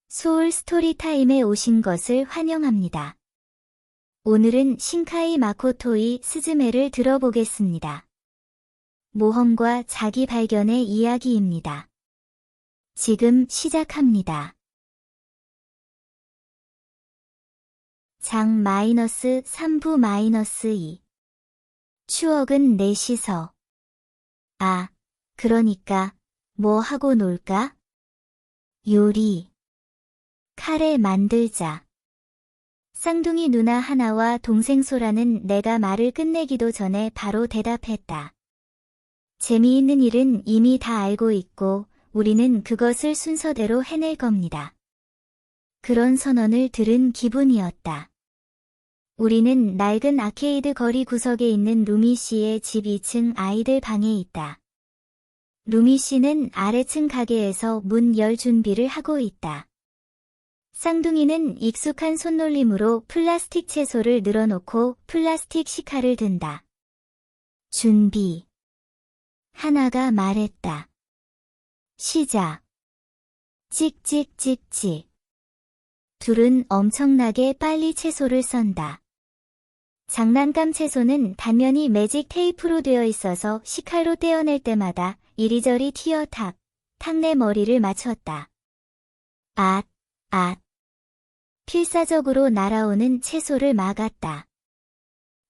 소울 스토리타임에 오신 것을 환영합니다. 오늘은 신카이 마코토의 스즈메를 들어보겠습니다. 모험과 자기 발견의 이야기입니다. 지금 시작합니다. 장 -3부-2 추억은 넷이서. 아, 그러니까 뭐 하고 놀까? 요리. 카레 만들자. 쌍둥이 누나 하나와 동생 소라는 내가 말을 끝내기도 전에 바로 대답했다. 재미있는 일은 이미 다 알고 있고 우리는 그것을 순서대로 해낼 겁니다. 그런 선언을 들은 기분이었다. 우리는 낡은 아케이드 거리 구석에 있는 루미 씨의 집 2층 아이들 방에 있다. 루미 씨는 아래층 가게에서 문 열 준비를 하고 있다. 쌍둥이는 익숙한 손놀림으로 플라스틱 채소를 늘어놓고 플라스틱 식칼을 든다. 준비. 하나가 말했다. 시작. 찍찍찍찍. 둘은 엄청나게 빨리 채소를 썬다. 장난감 채소는 단면이 매직 테이프로 되어 있어서 식칼로 떼어낼 때마다 이리저리 튀어 탁내 머리를 맞췄다. 앗. 필사적으로 날아오는 채소를 막았다.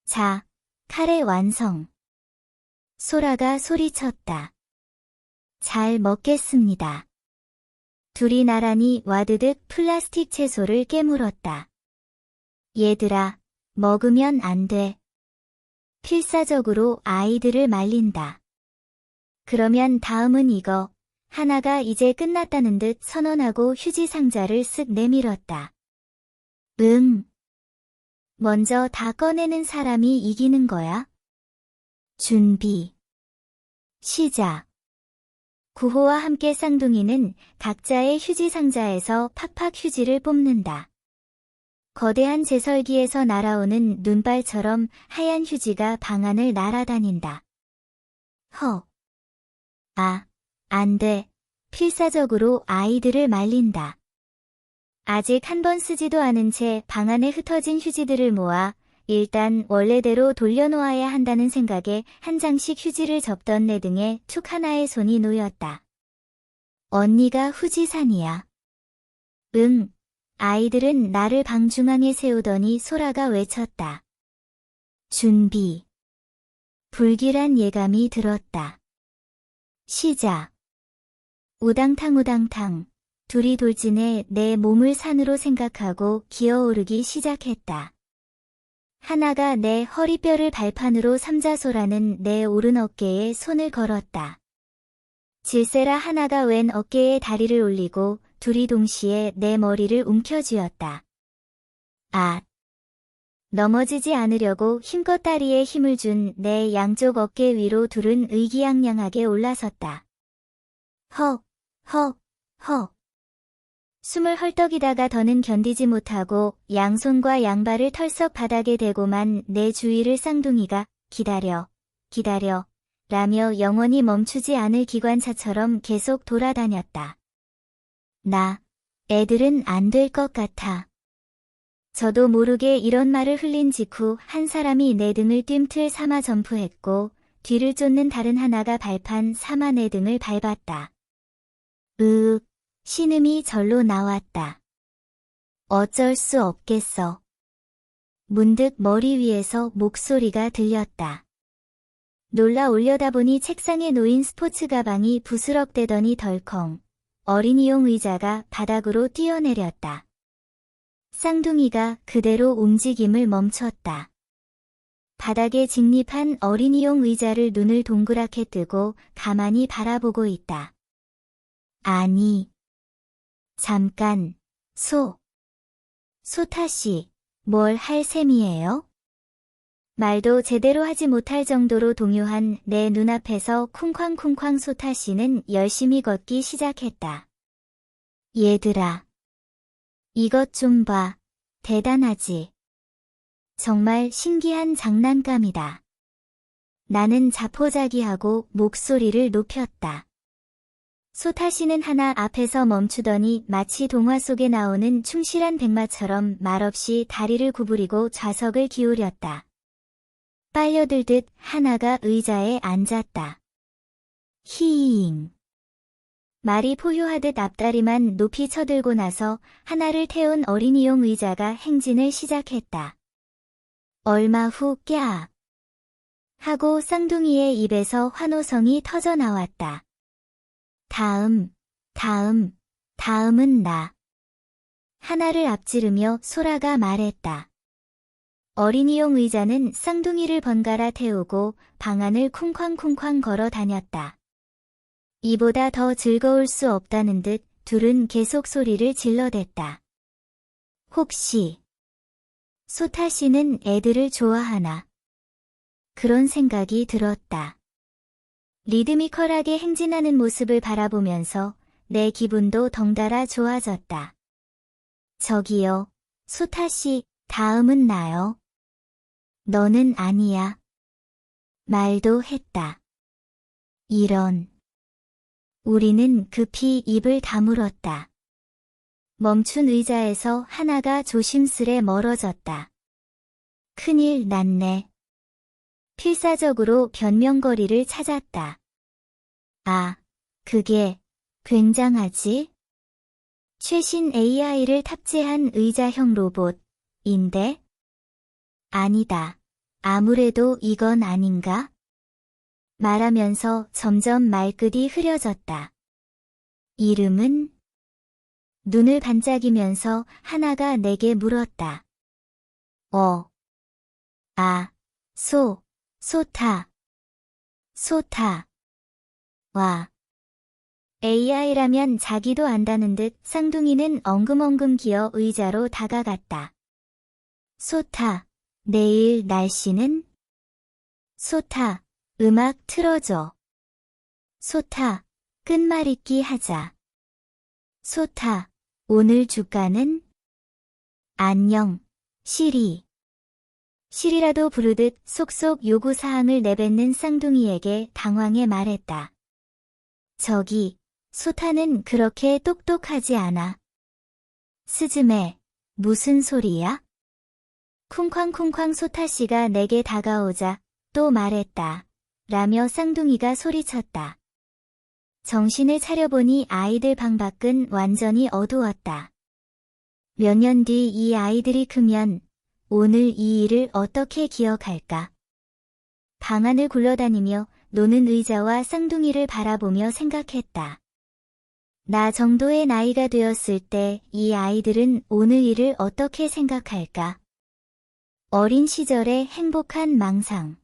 자, 카레 완성. 소라가 소리쳤다. 잘 먹겠습니다. 둘이 나란히 와드득 플라스틱 채소를 깨물었다. 얘들아, 먹으면 안 돼. 필사적으로 아이들을 말린다. 그러면 다음은 이거. 하나가 이제 끝났다는 듯 선언하고 휴지 상자를 쓱 내밀었다. 먼저 다 꺼내는 사람이 이기는 거야? 준비. 시작. 구호와 함께 쌍둥이는 각자의 휴지 상자에서 팍팍 휴지를 뽑는다. 거대한 제설기에서 날아오는 눈발처럼 하얀 휴지가 방 안을 날아다닌다. 안 돼. 필사적으로 아이들을 말린다. 아직 한 번 쓰지도 않은 채 방 안에 흩어진 휴지들을 모아 일단 원래대로 돌려놓아야 한다는 생각에 한 장씩 휴지를 접던 내 등에 툭 하나의 손이 놓였다. 언니가 후지산이야. 아이들은 나를 방 중앙에 세우더니 소라가 외쳤다. 준비. 불길한 예감이 들었다. 시작. 우당탕. 둘이 돌진해 내 몸을 산으로 생각하고 기어오르기 시작했다. 하나가 내 허리뼈를 발판으로 삼자 소라는 내 오른 어깨에 손을 걸었다. 질세라 하나가 왼 어깨에 다리를 올리고 둘이 동시에 내 머리를 움켜쥐었다. 넘어지지 않으려고 힘껏 다리에 힘을 준 내 양쪽 어깨 위로 둘은 의기양양하게 올라섰다. 숨을 헐떡이다가 더는 견디지 못하고 양손과 양발을 털썩 바닥에 대고만 내 주위를 쌍둥이가 기다려 라며 영원히 멈추지 않을 기관차처럼 계속 돌아다녔다. 애들은 안 될 것 같아. 저도 모르게 이런 말을 흘린 직후 한 사람이 내 등을 뜀틀 삼아 점프했고 뒤를 쫓는 다른 하나가 발판 삼아 내 등을 밟았다. 신음이 절로 나왔다. 어쩔 수 없겠어. 문득 머리 위에서 목소리가 들렸다. 놀라 올려다보니 책상에 놓인 스포츠 가방이 부스럭대더니 덜컹. 어린이용 의자가 바닥으로 뛰어내렸다. 쌍둥이가 그대로 움직임을 멈췄다. 바닥에 직립한 어린이용 의자를 눈을 동그랗게 뜨고 가만히 바라보고 있다. 아니. 잠깐, 소타씨, 뭘 할 셈이에요? 말도 제대로 하지 못할 정도로 동요한 내 눈앞에서 쿵쾅쿵쾅 소타씨는 열심히 걷기 시작했다. 얘들아. 이것 좀 봐. 대단하지? 정말 신기한 장난감이다. 나는 자포자기하고 목소리를 높였다. 소타시는 하나 앞에서 멈추더니 마치 동화 속에 나오는 충실한 백마처럼 말없이 다리를 구부리고 좌석을 기울였다. 빨려들듯 하나가 의자에 앉았다. 히잉. 말이 포효하듯 앞다리만 높이 쳐들고 나서 하나를 태운 어린이용 의자가 행진을 시작했다. 얼마 후 꺄 하고 쌍둥이의 입에서 환호성이 터져 나왔다. 다음은 나. 하나를 앞지르며 소라가 말했다. 어린이용 의자는 쌍둥이를 번갈아 태우고 방 안을 쿵쾅쿵쾅 걸어 다녔다. 이보다 더 즐거울 수 없다는 듯 둘은 계속 소리를 질러댔다. 혹시 소타씨는 애들을 좋아하나? 그런 생각이 들었다. 리드미컬하게 행진하는 모습을 바라보면서 내 기분도 덩달아 좋아졌다. 저기요, 소타씨, 다음은 나요. 너는 아니야. 말도 했다. 이런. 우리는 급히 입을 다물었다. 멈춘 의자에서 하나가 조심스레 멀어졌다. 큰일 났네. 필사적으로 변명거리를 찾았다. 아, 그게 굉장하지? 최신 AI를 탑재한 의자형 로봇인데? 아니다. 아무래도 이건 아닌가? 말하면서 점점 말끝이 흐려졌다. 이름은? 눈을 반짝이면서 하나가 내게 물었다. 소타. 와. AI라면 자기도 안다는 듯 쌍둥이는 엉금엉금 기어 의자로 다가갔다. 소타, 내일 날씨는? 소타, 음악 틀어줘. 소타, 끝말잇기 하자. 소타, 오늘 주가는? 안녕, 시리. 시리라도 부르듯 속속 요구사항을 내뱉는 쌍둥이에게 당황해 말했다. 저기, 소타는 그렇게 똑똑하지 않아. 스즈메, 무슨 소리야? 쿵쾅쿵쾅 소타씨가 내게 다가오자 또 말했다. 라며 쌍둥이가 소리쳤다. 정신을 차려보니 아이들 방 밖은 완전히 어두웠다. 몇 년 뒤 이 아이들이 크면 오늘 이 일을 어떻게 기억할까? 방 안을 굴러다니며 노는 의자와 쌍둥이를 바라보며 생각했다. 나 정도의 나이가 되었을 때 이 아이들은 오늘 일을 어떻게 생각할까? 어린 시절의 행복한 망상.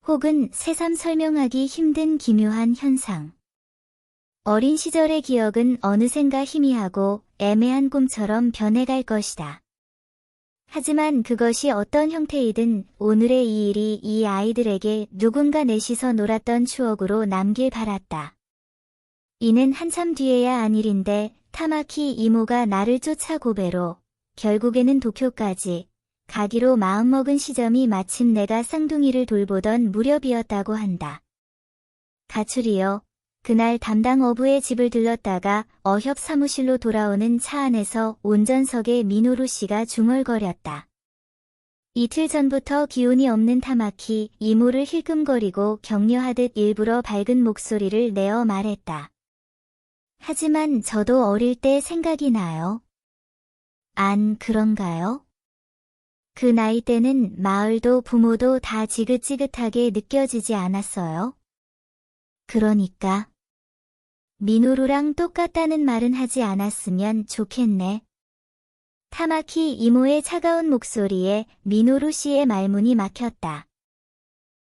혹은 새삼 설명하기 힘든 기묘한 현상. 어린 시절의 기억은 어느샌가 희미하고 애매한 꿈처럼 변해갈 것이다. 하지만 그것이 어떤 형태이든 오늘의 이 일이 이 아이들에게 누군가 넷이서 놀았던 추억으로 남길 바랐다. 이는 한참 뒤에야 한 일인데 타마키 이모가 나를 쫓아 고베로 결국에는 도쿄까지 가기로 마음먹은 시점이 마침 내가 쌍둥이를 돌보던 무렵이었다고 한다. 가출이요. 그날 담당 어부의 집을 들렀다가 어협 사무실로 돌아오는 차 안에서 운전석에 미노루 씨가 중얼거렸다. 이틀 전부터 기운이 없는 타마키 이모를 힐끔거리고 격려하듯 일부러 밝은 목소리를 내어 말했다. 하지만 저도 어릴 때 생각이 나요. 안 그런가요? 그 나이 때는 마을도 부모도 다 지긋지긋하게 느껴지지 않았어요? 그러니까. 미노루랑 똑같다는 말은 하지 않았으면 좋겠네. 타마키 이모의 차가운 목소리에 미노루 씨의 말문이 막혔다.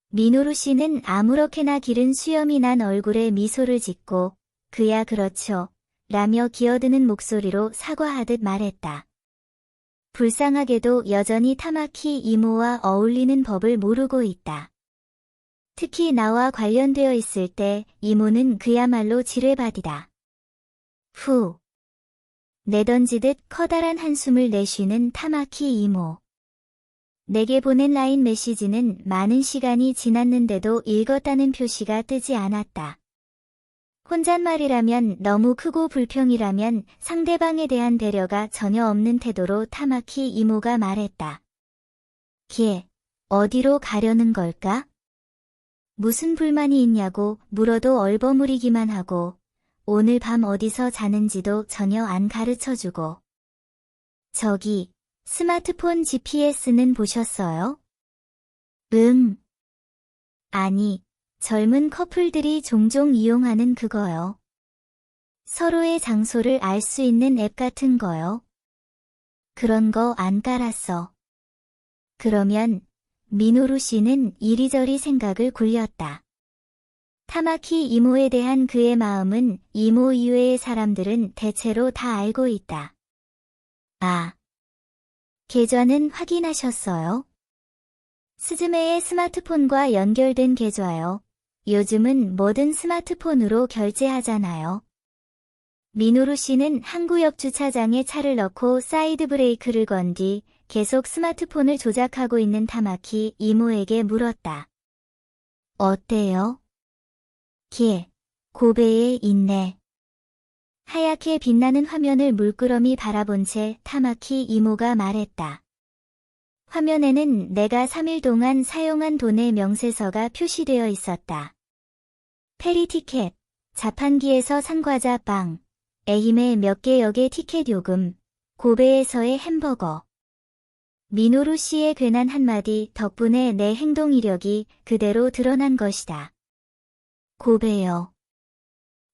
미노루 씨는 아무렇게나 기른 수염이 난 얼굴에 미소를 짓고 그야 그렇죠. 라며 기어드는 목소리로 사과하듯 말했다. 불쌍하게도 여전히 타마키 이모와 어울리는 법을 모르고 있다. 특히 나와 관련되어 있을 때 이모는 그야말로 지뢰바디다. 후. 내던지듯 커다란 한숨을 내쉬는 타마키 이모. 내게 보낸 라인 메시지는 많은 시간이 지났는데도 읽었다는 표시가 뜨지 않았다. 혼잣말이라면 너무 크고 불평이라면 상대방에 대한 배려가 전혀 없는 태도로 타마키 이모가 말했다. 걔, 어디로 가려는 걸까? 무슨 불만이 있냐고 물어도 얼버무리기만 하고 오늘 밤 어디서 자는지도 전혀 안 가르쳐주고. 저기, 스마트폰 GPS는 보셨어요? 응. 아니, 젊은 커플들이 종종 이용하는 그거요. 서로의 장소를 알 수 있는 앱 같은 거요. 그런 거 안 깔았어. 그러면 미노루 씨는 이리저리 생각을 굴렸다. 타마키 이모에 대한 그의 마음은 이모 이외의 사람들은 대체로 다 알고 있다. 아, 계좌는 확인하셨어요? 스즈메의 스마트폰과 연결된 계좌요. 요즘은 뭐든 스마트폰으로 결제하잖아요. 미노루 씨는 항구역 주차장에 차를 넣고 사이드 브레이크를 건 뒤 계속 스마트폰을 조작하고 있는 타마키 이모에게 물었다. 어때요? 걔, 고베에 있네. 하얗게 빛나는 화면을 물끄러미 바라본 채 타마키 이모가 말했다. 화면에는 내가 3일 동안 사용한 돈의 명세서가 표시되어 있었다. 페리 티켓, 자판기에서 산 과자 빵, 에힘의 몇 개 역의 티켓 요금, 고베에서의 햄버거. 미노루 씨의 괜한 한마디 덕분에 내 행동 이력이 그대로 드러난 것이다. 고베요.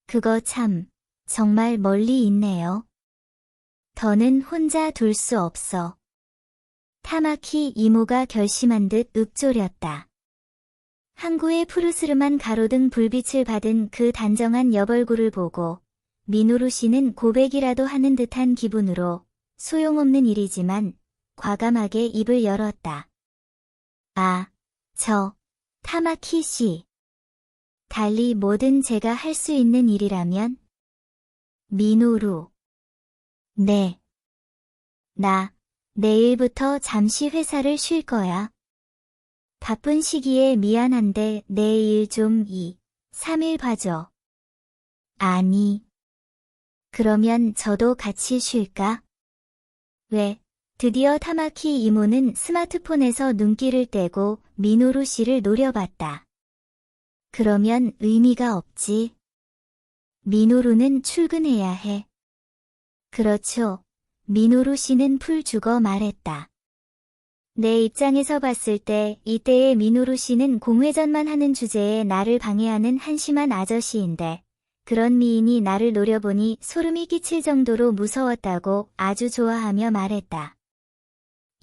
그거 참, 정말 멀리 있네요. 더는 혼자 둘 수 없어. 타마키 이모가 결심한 듯 읊조렸다. 항구의 푸르스름한 가로등 불빛을 받은 그 단정한 여벌구를 보고 미노루 씨는 고백이라도 하는 듯한 기분으로 소용없는 일이지만 과감하게 입을 열었다. 아, 타마키 씨. 달리 뭐든 제가 할 수 있는 일이라면? 미노루. 네. 나, 내일부터 잠시 회사를 쉴 거야. 바쁜 시기에 미안한데 내일 좀 3일 봐줘. 아니. 그러면 저도 같이 쉴까? 왜? 드디어 타마키 이모는 스마트폰에서 눈길을 떼고 미노루 씨를 노려봤다. 그러면 의미가 없지. 미노루는 출근해야 해. 그렇죠. 미노루 씨는 풀 죽어 말했다. 내 입장에서 봤을 때 이때의 미노루 씨는 공회전만 하는 주제에 나를 방해하는 한심한 아저씨인데 그런 미인이 나를 노려보니 소름이 끼칠 정도로 무서웠다고 아주 좋아하며 말했다.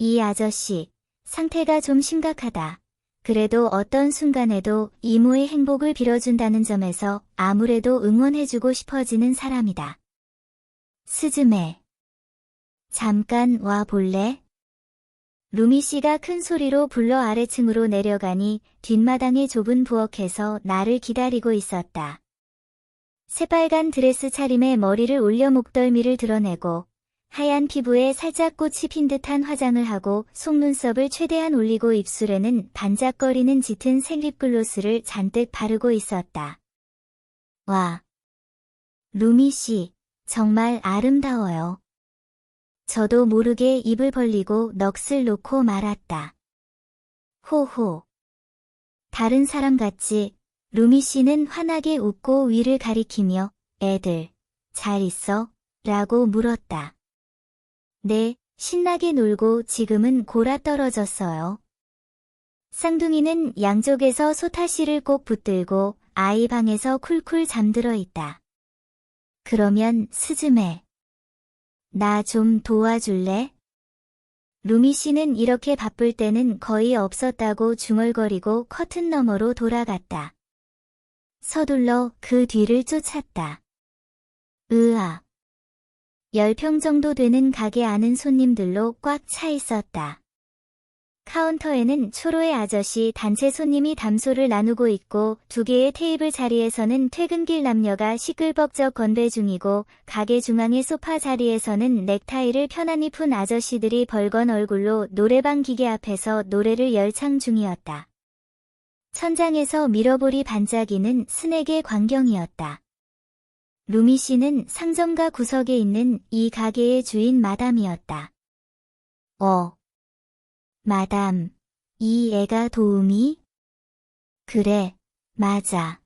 이 아저씨, 상태가 좀 심각하다. 그래도 어떤 순간에도 이모의 행복을 빌어준다는 점에서 아무래도 응원해주고 싶어지는 사람이다. 스즈메. 잠깐 와 볼래? 루미 씨가 큰 소리로 불러 아래층으로 내려가니 뒷마당의 좁은 부엌에서 나를 기다리고 있었다. 새빨간 드레스 차림에 머리를 올려 목덜미를 드러내고 하얀 피부에 살짝 꽃이 핀 듯한 화장을 하고 속눈썹을 최대한 올리고 입술에는 반짝거리는 짙은 색 립글로스를 잔뜩 바르고 있었다. 와. 루미 씨, 정말 아름다워요. 저도 모르게 입을 벌리고 넋을 놓고 말았다. 호호. 다른 사람 같지? 루미 씨는 환하게 웃고 위를 가리키며 애들, 잘 있어? 라고 물었다. 네, 신나게 놀고 지금은 골아 떨어졌어요. 쌍둥이는 양쪽에서 소타씨를 꼭 붙들고 아이 방에서 쿨쿨 잠들어 있다. 그러면 스즈메. 나 좀 도와줄래? 루미 씨는 이렇게 바쁠 때는 거의 없었다고 중얼거리고 커튼 너머로 돌아갔다. 서둘러 그 뒤를 쫓았다. 으아. 10평 정도 되는 가게 안은 손님들로 꽉 차 있었다. 카운터에는 초로의 아저씨 단체 손님이 담소를 나누고 있고 2개의 테이블 자리에서는 퇴근길 남녀가 시끌벅적 건배 중이고 가게 중앙의 소파 자리에서는 넥타이를 편안히 푼 아저씨들이 벌건 얼굴로 노래방 기계 앞에서 노래를 열창 중이었다. 천장에서 미러볼이 반짝이는 스낵의 광경이었다. 루미 씨는 상점가 구석에 있는 이 가게의 주인 마담이었다. 마담, 이 애가 도우미? 그래, 맞아.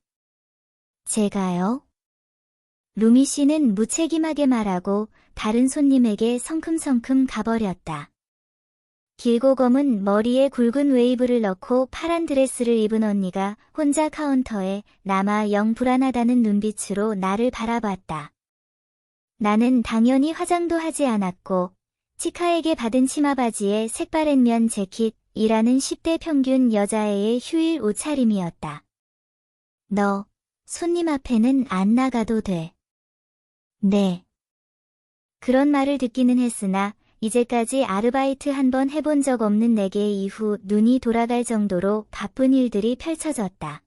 제가요? 루미 씨는 무책임하게 말하고 다른 손님에게 성큼성큼 가버렸다. 길고 검은 머리에 굵은 웨이브를 넣고 파란 드레스를 입은 언니가 혼자 카운터에 남아 영 불안하다는 눈빛으로 나를 바라봤다. 나는 당연히 화장도 하지 않았고 치카에게 받은 치마바지에 색바랜 면 재킷이라는 10대 평균 여자애의 휴일 옷차림이었다. 너, 손님 앞에는 안 나가도 돼. 네. 그런 말을 듣기는 했으나 이제까지 아르바이트 한 번 해본 적 없는 내게 이후 눈이 돌아갈 정도로 바쁜 일들이 펼쳐졌다.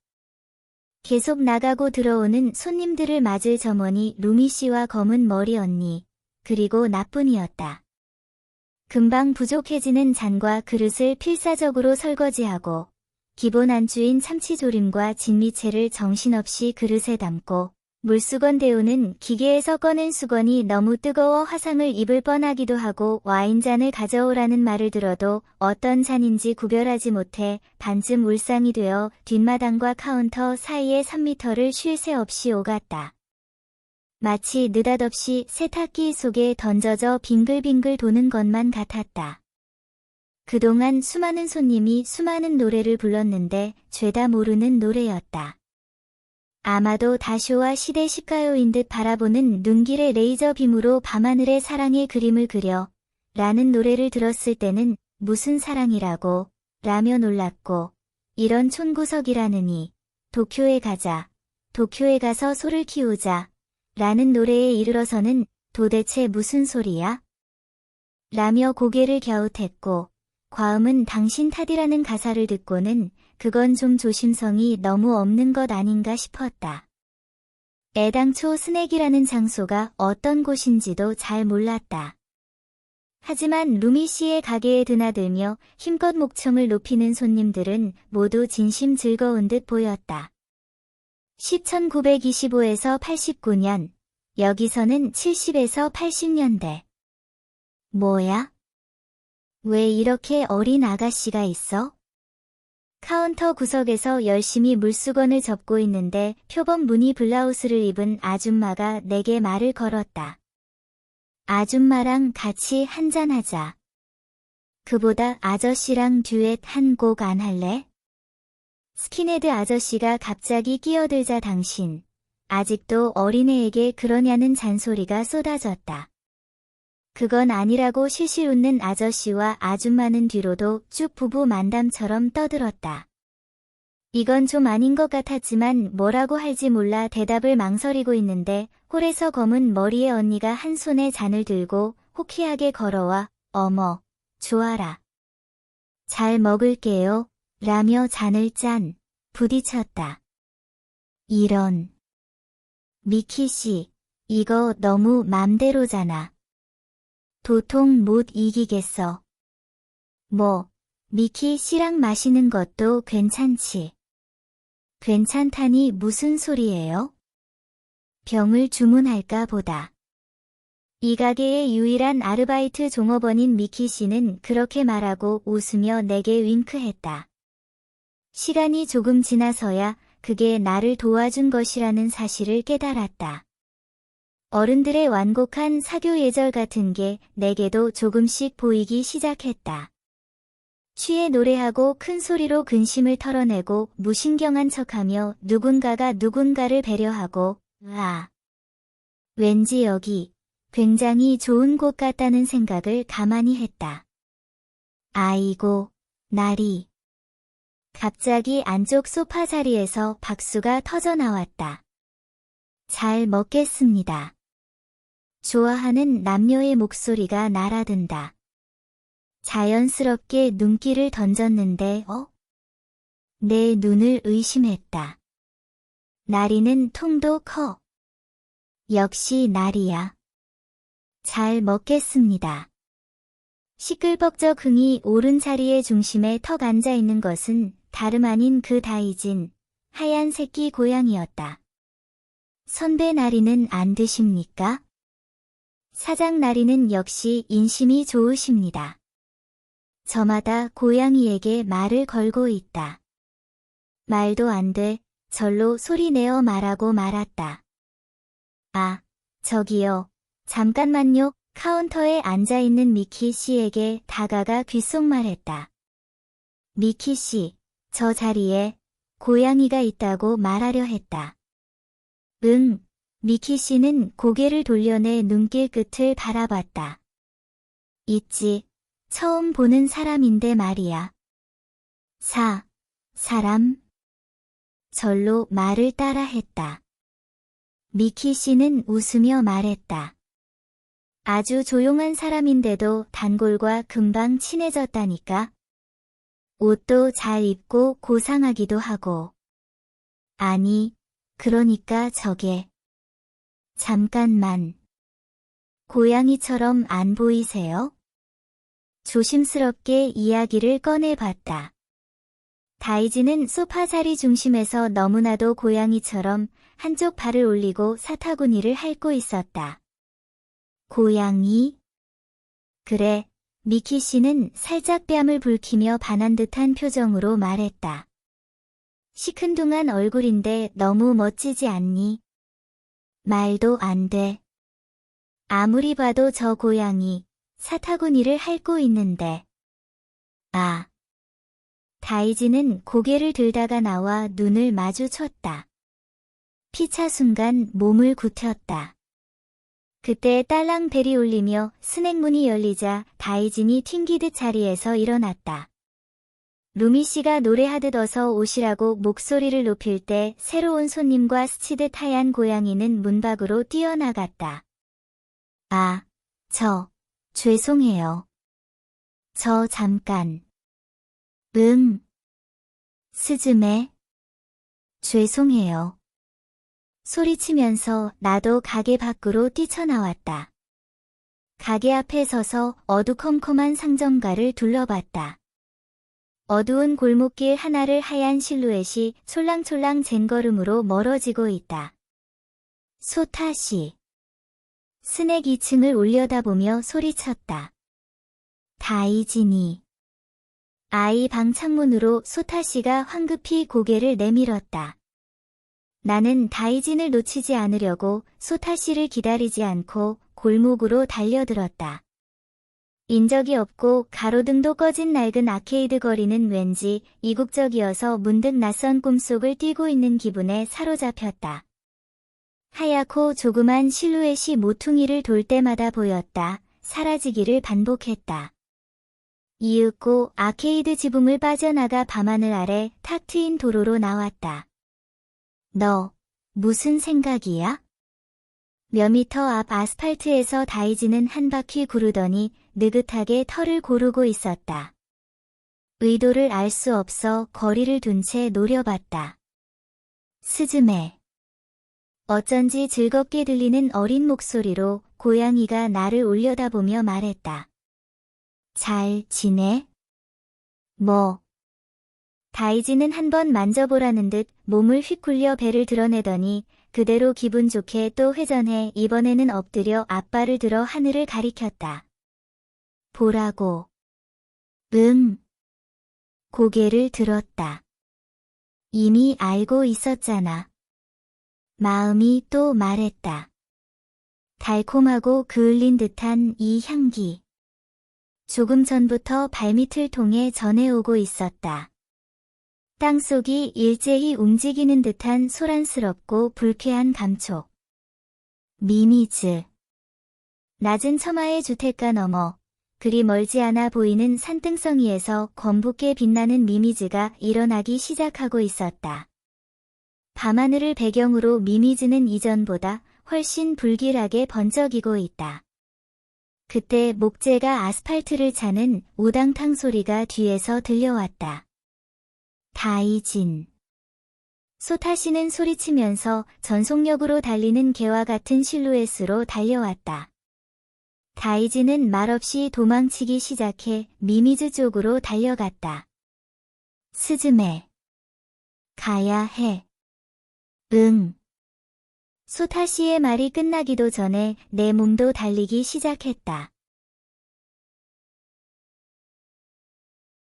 계속 나가고 들어오는 손님들을 맞을 점원이 루미 씨와 검은 머리 언니, 그리고 나뿐이었다. 금방 부족해지는 잔과 그릇을 필사적으로 설거지하고 기본 안주인 참치조림과 진미채를 정신없이 그릇에 담고 물수건 데우는 기계에서 꺼낸 수건이 너무 뜨거워 화상을 입을 뻔하기도 하고 와인잔을 가져오라는 말을 들어도 어떤 잔인지 구별하지 못해 반쯤 울상이 되어 뒷마당과 카운터 사이의 3미터를 쉴 새 없이 오갔다. 마치 느닷없이 세탁기 속에 던져져 빙글빙글 도는 것만 같았다. 그동안 수많은 손님이 수많은 노래를 불렀는데 죄다 모르는 노래였다. 아마도 다쇼와 시대 시가요인 듯 바라보는 눈길의 레이저 빔으로 밤하늘의 사랑의 그림을 그려 라는 노래를 들었을 때는 무슨 사랑이라고 라며 놀랐고 이런 촌구석이라느니 도쿄에 가자, 도쿄에 가서 소를 키우자 라는 노래에 이르러서는 도대체 무슨 소리야? 라며 고개를 갸웃했고 과음은 당신 탓이라는 가사를 듣고는 그건 좀 조심성이 너무 없는 것 아닌가 싶었다. 애당초 스낵이라는 장소가 어떤 곳인지도 잘 몰랐다. 하지만 루미 씨의 가게에 드나들며 힘껏 목청을 높이는 손님들은 모두 진심 즐거운 듯 보였다. 1925에서 89년, 여기서는 70에서 80년대. 뭐야? 왜 이렇게 어린 아가씨가 있어? 카운터 구석에서 열심히 물수건을 접고 있는데 표범 무늬 블라우스를 입은 아줌마가 내게 말을 걸었다. 아줌마랑 같이 한잔하자. 그보다 아저씨랑 듀엣 한 곡 안 할래? 스킨헤드 아저씨가 갑자기 끼어들자 당신, 아직도 어린애에게 그러냐는 잔소리가 쏟아졌다. 그건 아니라고 실실 웃는 아저씨와 아줌마는 뒤로도 쭉 부부 만담처럼 떠들었다. 이건 좀 아닌 것 같았지만 뭐라고 할지 몰라 대답을 망설이고 있는데 홀에서 검은 머리의 언니가 한 손에 잔을 들고 호쾌하게 걸어와 어머, 좋아라. 잘 먹을게요. 라며 잔을 짠, 부딪혔다. 이런. 미키 씨, 이거 너무 맘대로잖아. 도통 못 이기겠어. 뭐, 미키 씨랑 마시는 것도 괜찮지. 괜찮다니 무슨 소리예요? 병을 주문할까 보다. 이 가게의 유일한 아르바이트 종업원인 미키 씨는 그렇게 말하고 웃으며 내게 윙크했다. 시간이 조금 지나서야 그게 나를 도와준 것이라는 사실을 깨달았다. 어른들의 완곡한 사교 예절 같은 게 내게도 조금씩 보이기 시작했다. 취해 노래하고 큰 소리로 근심을 털어내고 무신경한 척하며 누군가가 누군가를 배려하고 왠지 여기 굉장히 좋은 곳 같다는 생각을 가만히 했다. 아이고, 나리. 갑자기 안쪽 소파 자리에서 박수가 터져 나왔다. 잘 먹겠습니다. 좋아하는 남녀의 목소리가 날아든다. 자연스럽게 눈길을 던졌는데 내 눈을 의심했다. 나리는 통도 커. 역시 나리야. 잘 먹겠습니다. 시끌벅적 흥이 오른 자리의 중심에 턱 앉아있는 것은 다름 아닌 그 다이진, 하얀 새끼 고양이였다. 선배 나리는 안 드십니까? 사장 나리는 역시 인심이 좋으십니다. 저마다 고양이에게 말을 걸고 있다. 말도 안 돼, 절로 소리내어 말하고 말았다. 아, 저기요. 잠깐만요. 카운터에 앉아있는 미키 씨에게 다가가 귓속말했다. 미키 씨, 저 자리에 고양이가 있다고 말하려 했다. 응, 미키 씨는 고개를 돌려내 눈길 끝을 바라봤다. 있지, 처음 보는 사람인데 말이야. 사람? 절로 말을 따라 했다. 미키 씨는 웃으며 말했다. 아주 조용한 사람인데도 단골과 금방 친해졌다니까. 옷도 잘 입고 고상하기도 하고. 아니, 그러니까 저게. 잠깐만. 고양이처럼 안 보이세요? 조심스럽게 이야기를 꺼내봤다. 다이지는 소파 자리 중심에서 너무나도 고양이처럼 한쪽 발을 올리고 사타구니를 핥고 있었다. 고양이? 그래, 미키 씨는 살짝 뺨을 붉히며 반한 듯한 표정으로 말했다. 시큰둥한 얼굴인데 너무 멋지지 않니? 말도 안 돼. 아무리 봐도 저 고양이, 사타구니를 핥고 있는데. 아. 다이지는 고개를 들다가 나와 눈을 마주쳤다. 피차 순간 몸을 굳혔다. 그때 딸랑벨이 울리며 스낵문이 열리자 다이진이 튕기듯 자리에서 일어났다. 루미 씨가 노래하듯 어서 오시라고 목소리를 높일 때 새로운 손님과 스치듯 하얀 고양이는 문 밖으로 뛰어나갔다. 아, 죄송해요. 저 잠깐. 스즈메. 죄송해요. 소리치면서 나도 가게 밖으로 뛰쳐나왔다. 가게 앞에 서서 어두컴컴한 상점가를 둘러봤다. 어두운 골목길 하나를 하얀 실루엣이 촐랑촐랑 쟁걸음으로 멀어지고 있다. 소타시. 스낵 2층을 올려다보며 소리쳤다. 다이진이. 아이 방 창문으로 소타시가 황급히 고개를 내밀었다. 나는 다이진을 놓치지 않으려고 소타시를 기다리지 않고 골목으로 달려들었다. 인적이 없고 가로등도 꺼진 낡은 아케이드 거리는 왠지 이국적이어서 문득 낯선 꿈속을 뛰고 있는 기분에 사로잡혔다. 하얗고 조그만 실루엣이 모퉁이를 돌 때마다 보였다. 사라지기를 반복했다. 이윽고 아케이드 지붕을 빠져나가 밤하늘 아래 탁 트인 도로로 나왔다. 너, 무슨 생각이야? 몇 미터 앞 아스팔트에서 다이지는 한 바퀴 구르더니 느긋하게 털을 고르고 있었다. 의도를 알 수 없어 거리를 둔 채 노려봤다. 스즈메. 어쩐지 즐겁게 들리는 어린 목소리로 고양이가 나를 올려다보며 말했다. 잘 지내? 뭐? 다이지는 한번 만져보라는 듯 몸을 휙 굴려 배를 드러내더니 그대로 기분 좋게 또 회전해 이번에는 엎드려 앞발을 들어 하늘을 가리켰다. 보라고. 고개를 들었다. 이미 알고 있었잖아. 마음이 또 말했다. 달콤하고 그을린 듯한 이 향기. 조금 전부터 발밑을 통해 전해오고 있었다. 땅속이 일제히 움직이는 듯한 소란스럽고 불쾌한 감촉. 미미즈. 낮은 처마의 주택가 너머, 그리 멀지 않아 보이는 산등성이에서 검붉게 빛나는 미미즈가 일어나기 시작하고 있었다. 밤하늘을 배경으로 미미즈는 이전보다 훨씬 불길하게 번쩍이고 있다. 그때 목재가 아스팔트를 차는 우당탕 소리가 뒤에서 들려왔다. 다이진. 소타시는 소리치면서 전속력으로 달리는 개와 같은 실루엣으로 달려왔다. 다이진은 말없이 도망치기 시작해 미미즈 쪽으로 달려갔다. 스즈메. 가야 해. 응. 소타시의 말이 끝나기도 전에 내 몸도 달리기 시작했다.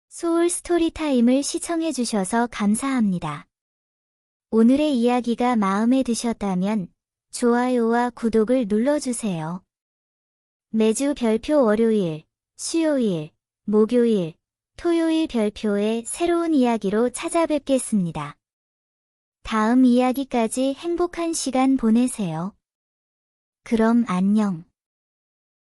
소울 스토리타임을 시청해주셔서 감사합니다. 오늘의 이야기가 마음에 드셨다면 좋아요와 구독을 눌러주세요. 매주 별표 월요일, 수요일, 목요일, 토요일 별표의 새로운 이야기로 찾아뵙겠습니다. 다음 이야기까지 행복한 시간 보내세요. 그럼 안녕.